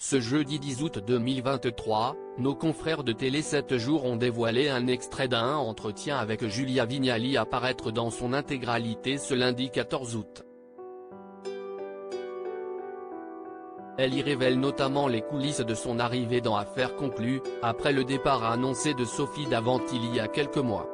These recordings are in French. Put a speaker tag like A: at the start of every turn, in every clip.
A: Ce jeudi 10 août 2023, nos confrères de Télé 7 jours ont dévoilé un extrait d'un entretien avec Julia Vignali à paraître dans son intégralité ce lundi 14 août. Elle y révèle notamment les coulisses de son arrivée dans Affaires conclues, après le départ annoncé de Sophie Davant il y a quelques mois.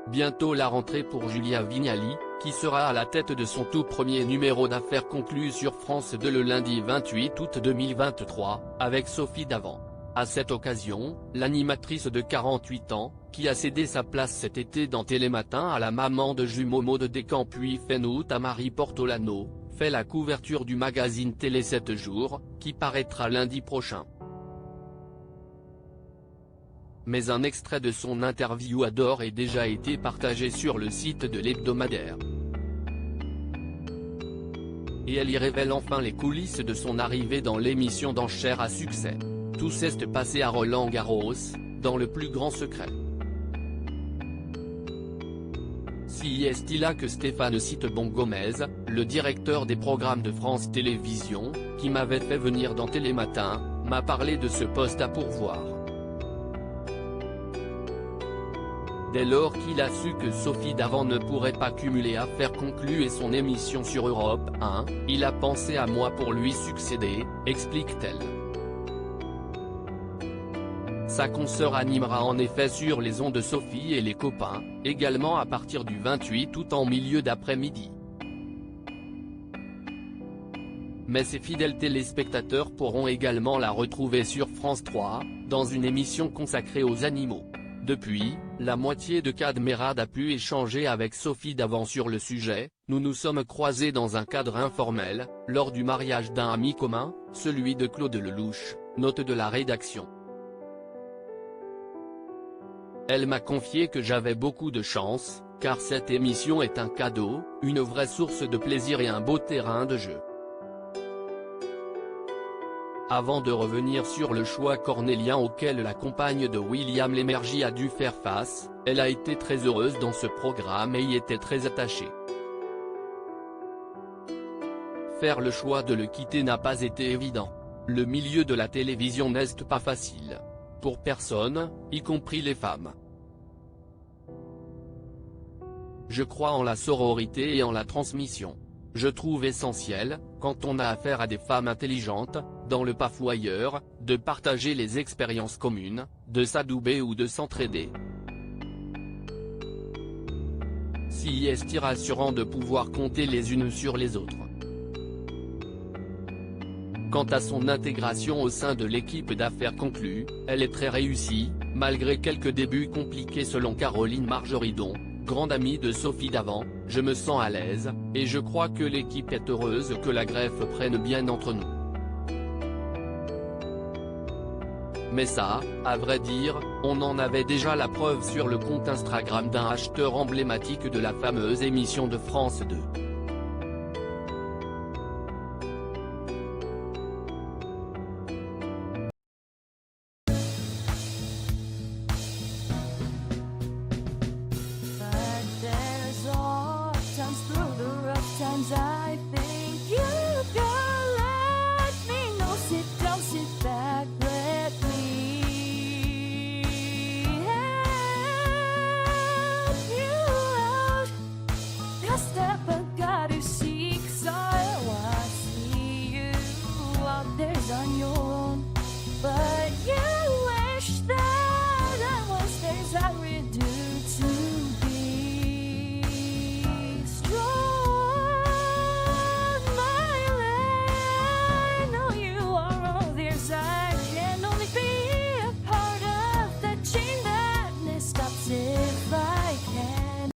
A: Bientôt la rentrée pour Julia Vignali, qui sera à la tête de son tout premier numéro d'Affaires conclues sur France 2 le lundi 28 août 2023, avec Sophie Davant. À cette occasion, l'animatrice de 48 ans, qui a cédé sa place cet été dans Télématin à la maman de jumeaux Maud Descamps puis Fenout à Marie Portolano, fait la couverture du magazine Télé 7 jours, qui paraîtra lundi prochain. Mais un extrait de son interview a d'ores et déjà été partagé sur le site de l'hebdomadaire. Et elle y révèle enfin les coulisses de son arrivée dans l'émission d'enchères à succès. Tout s'est passé à Roland-Garros, dans le plus grand secret. Si est-il là que Stéphane Citebon Gomez, le directeur des programmes de France Télévisions, qui m'avait fait venir dans Télématin, m'a parlé de ce poste à pourvoir. Dès lors qu'il a su que Sophie Davant ne pourrait pas cumuler Affaires conclues et son émission sur Europe 1, il a pensé à moi pour lui succéder, explique-t-elle. Sa consoeur animera en effet sur les ondes de Sophie et les copains, également à partir du 28 août en milieu d'après-midi. Mais ses fidèles téléspectateurs pourront également la retrouver sur France 3, dans une émission consacrée aux animaux. Depuis, la moitié de Cadmerade a pu échanger avec Sophie Davant sur le sujet. Nous nous sommes croisés dans un cadre informel, lors du mariage d'un ami commun, celui de Claude Lelouch, note de la rédaction. Elle m'a confié que j'avais beaucoup de chance, car cette émission est un cadeau, une vraie source de plaisir et un beau terrain de jeu. Avant de revenir sur le choix cornélien auquel la compagne de William Lémergie a dû faire face, elle a été très heureuse dans ce programme et y était très attachée. Faire le choix de le quitter n'a pas été évident. Le milieu de la télévision n'est pas facile. Pour personne, y compris les femmes. Je crois en la sororité et en la transmission. Je trouve essentiel, quand on a affaire à des femmes intelligentes, dans le PAF ou ailleurs, de partager les expériences communes, de s'adouber ou de s'entraider. Si est rassurant de pouvoir compter les unes sur les autres. Quant à son intégration au sein de l'équipe d'Affaires conclues, elle est très réussie, malgré quelques débuts compliqués selon Caroline Margeridon, grande amie de Sophie Davant. Je me sens à l'aise, et je crois que l'équipe est heureuse que la greffe prenne bien entre nous. Mais ça, à vrai dire, on en avait déjà la preuve sur le compte Instagram d'un acheteur emblématique de la fameuse émission de France 2.